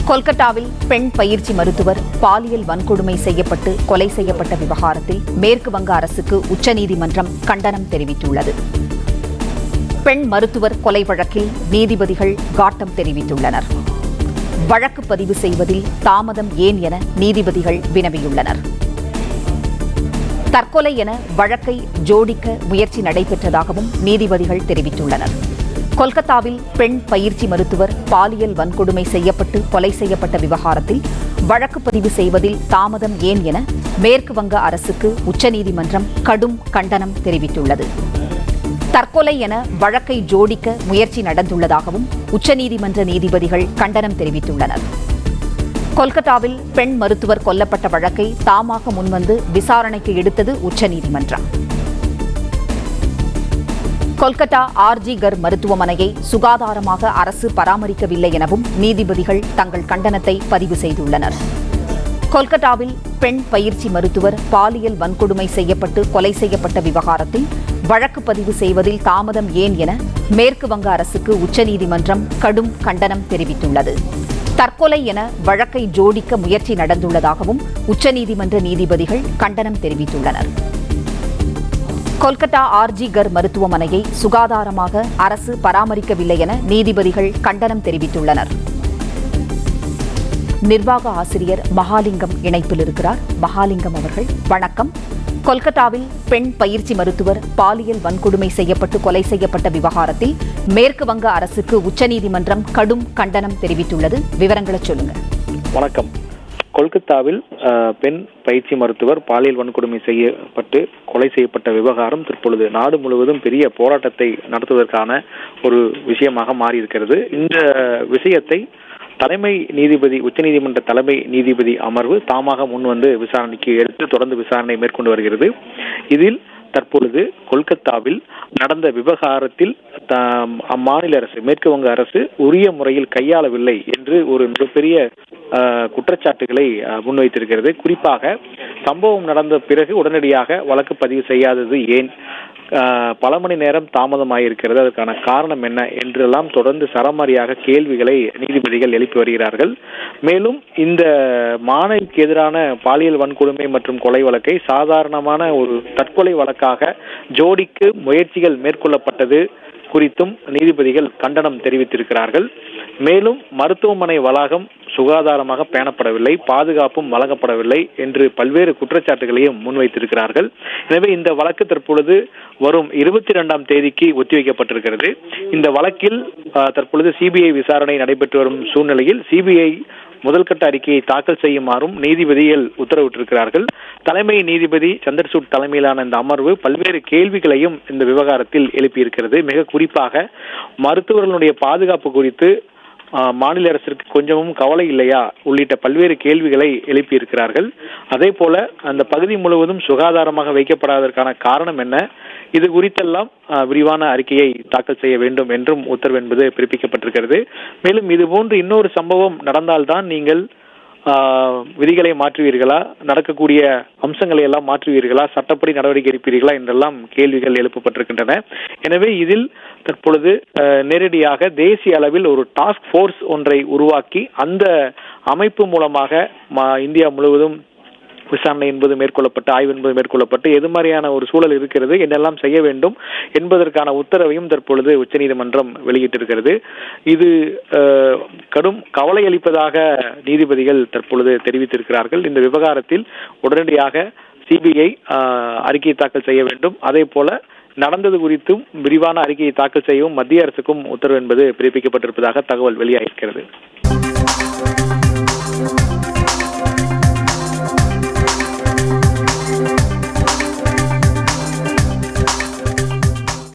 கொல்கத்தாவில் பெண் பயிற்சி மருத்துவர் பாலியல் வன்கொடுமை செய்யப்பட்டு கொலை செய்யப்பட்ட விவகாரத்தில் மேற்கு வங்க அரசுக்கு உச்சநீதிமன்றம் கண்டனம் தெரிவித்துள்ளது. பெண் மருத்துவர் கொலை வழக்கில் நீதிபதிகள் காட்டம் தெரிவித்துள்ளனர். வழக்கு பதிவு செய்வதில் தாமதம் ஏன் என நீதிபதிகள் வினவியுள்ளனர். தற்கொலை என வழக்கை ஜோடிக்க முயற்சி நடைபெற்றதாகவும் நீதிபதிகள் தெரிவித்துள்ளனர். கொல்கத்தாவில் பெண் பயிற்சி மருத்துவர் பாலியல் வன்கொடுமை செய்யப்பட்டு கொலை செய்யப்பட்ட விவகாரத்தில் வழக்கு பதிவு செய்வதில் தாமதம் ஏன் என மேற்கு வங்க அரசுக்கு உச்சநீதிமன்றம் கடும் கண்டனம் தெரிவித்துள்ளது. தற்கொலை என வழக்கை ஜோடிக்க முயற்சி நடந்துள்ளதாகவும் உச்சநீதிமன்ற நீதிபதிகள் கண்டனம் தெரிவித்துள்ளனர். கொல்கத்தாவில் பெண் மருத்துவர் கொல்லப்பட்ட வழக்கை தாமாக முன்வந்து விசாரணைக்கு எடுத்தது உச்சநீதிமன்றம். கொல்கத்தா ஆர்ஜி கர் மருத்துவமனையை சுகாதாரமாக அரசு பராமரிக்கவில்லை எனவும் நீதிபதிகள் தங்கள் கண்டனத்தை பதிவு செய்துள்ளனர். கொல்கத்தாவில் பெண் பயிற்சி மருத்துவர் பாலியல் வன்கொடுமை செய்யப்பட்டு கொலை செய்யப்பட்ட விவகாரத்தில் வழக்கு பதிவு செய்வதில் தாமதம் ஏன் என மேற்கு வங்க அரசுக்கு உச்சநீதிமன்றம் கடும் கண்டனம் தெரிவித்துள்ளது. தற்கொலை என வழக்கை ஜோடிக்க முயற்சி நடந்துள்ளதாகவும் உச்சநீதிமன்ற நீதிபதிகள் கண்டனம் தெரிவித்துள்ளனர். கொல்கத்தா ஆர்ஜி கர் மருத்துவமனையை சுகாதாரமாக அரசு பராமரிக்கவில்லை என நீதிபதிகள் கண்டனம் தெரிவித்துள்ளனர். நிர்வாக ஆசிரியர் மகாலிங்கம் இணைப்பில் இருக்கிறார். மகாலிங்கம் அவர்கள் வணக்கம். கொல்கத்தாவில் பெண் பயிற்சி மருத்துவர் பாலியல் வன்கொடுமை செய்யப்பட்டு கொலை செய்யப்பட்ட விவகாரத்தில் மேற்கு வங்க அரசுக்கு உச்சநீதிமன்றம் கடும் கண்டனம் தெரிவித்துள்ளது. விவரங்களை சொல்லுங்க. வணக்கம். கொல்கத்தாவில் பெண் பயிற்சி மருத்துவர் பாலியல் வன்கொடுமை செய்யப்பட்டு கொலை செய்யப்பட்ட விவகாரம் தற்பொழுது நாடு முழுவதும் பெரிய போராட்டத்தை நடத்துவதற்கான ஒரு விஷயமாக மாறியிருக்கிறது. இந்த விஷயத்தை தலைமை நீதிபதி உச்சநீதிமன்ற தலைமை நீதிபதி அமர்வு தாமாக முன்வந்து விசாரணைக்கு எடுத்து தொடர்ந்து விசாரணை மேற்கொண்டு வருகிறது. இதில் தற்பொழுது கொல்கத்தாவில் நடந்த விவகாரத்தில் அம்மாநில அரசு மேற்கு வங்க அரசு உரிய முறையில் கையாளவில்லை என்று ஒரு மிகப்பெரிய குற்றச்சாட்டுகளை முன்வைத்திருக்கிறது. குறிப்பாக சம்பவம் நடந்த பிறகு உடனடியாக வழக்கு பதிவு செய்யாதது ஏன், பல மணி நேரம் தாமதமாயிருக்கிறது, அதற்கான காரணம் என்ன என்றெல்லாம் தொடர்ந்து சரமாரியாக கேள்விகளை நீதிபதிகள் எழுப்பி வருகிறார்கள். மேலும் இந்த மாணவிக்கு எதிரான பாலியல் வன்கொடுமை மற்றும் கொலை வழக்கை சாதாரணமான ஒரு தற்கொலை வழக்காக ஜோடிக்கு முயற்சிகள் மேற்கொள்ளப்பட்டது குறித்தும் நீதிபதிகள் கண்டனம் தெரிவித்திருக்கிறார்கள். மேலும் மருத்துவமனை வளாகம் சுகாதாரமாக பேணப்படவில்லை, பாதுகாப்பும் வழங்கப்படவில்லை என்று பல்வேறு குற்றச்சாட்டுகளையும் முன்வைத்திருக்கிறார்கள். எனவே இந்த வழக்கு தற்பொழுது வரும் 22ஆம் தேதிக்கு ஒத்திவைக்கப்பட்டிருக்கிறது. இந்த வழக்கில் தற்பொழுது சிபிஐ விசாரணை நடைபெற்று வரும் சூழ்நிலையில் சிபிஐ முதல்கட்ட அறிக்கையை தாக்கல் செய்யுமாறும் நீதிபதிகள் உத்தரவிட்டிருக்கிறார்கள். தலைமை நீதிபதி சந்திரசூட் தலைமையிலான இந்த அமர்வு பல்வேறு கேள்விகளையும் இந்த விவகாரத்தில் எழுப்பியிருக்கிறது. மிக குறிப்பாக மருத்துவர்களுடைய பாதுகாப்பு குறித்து மாநில அரசிற்கு கொஞ்சமும் கவலை இல்லையா உள்ளிட்ட பல்வேறு கேள்விகளை எழுப்பியிருக்கிறார்கள். அதே போல அந்த பகுதி முழுவதும் சுகாதாரமாக வைக்கப்படாததற்கான காரணம் என்ன, இது குறித்தெல்லாம் விரிவான அறிக்கையை தாக்கல் செய்ய வேண்டும் என்றும் உத்தரவு என்பது பிறப்பிக்கப்பட்டிருக்கிறது. மேலும் இதுபோன்று இன்னொரு சம்பவம் நடந்தால்தான் நீங்கள் விதிகளை மாற்றுவீர்களா, நடக்கக்கூடிய அம்சங்களை எல்லாம் மாற்றுவீர்களா, சட்டப்படி நடவடிக்கை எடுப்பீர்களா என்றெல்லாம் கேள்விகள் எழுப்பப்பட்டிருக்கின்றன. எனவே இதில் தற்பொழுது நேரடியாக தேசிய அளவில் ஒரு டாஸ்க் போர்ஸ் ஒன்றை உருவாக்கி அந்த அமைப்பு மூலமாக இந்தியா முழுவதும் விசாரணை என்பது மேற்கொள்ளப்பட்டு ஆய்வு என்பது மேற்கொள்ளப்பட்டு எது மாதிரியான ஒரு சூழல் இருக்கிறது, என்னெல்லாம் செய்ய வேண்டும் என்பதற்கான உத்தரவையும் தற்பொழுது உச்சநீதிமன்றம் வெளியிட்டிருக்கிறது. இது கடும் கவலை அளிப்பதாக நீதிபதிகள் தற்பொழுது தெரிவித்திருக்கிறார்கள். இந்த விவகாரத்தில் உடனடியாக சிபிஐ அறிக்கையை தாக்கல் செய்ய வேண்டும். அதே போல நடந்தது குறித்தும் விரிவான அறிக்கையை தாக்கல் செய்யவும் மத்திய அரசுக்கும் உத்தரவு என்பது பிறப்பிக்கப்பட்டிருப்பதாக தகவல் வெளியாகியிருக்கிறது.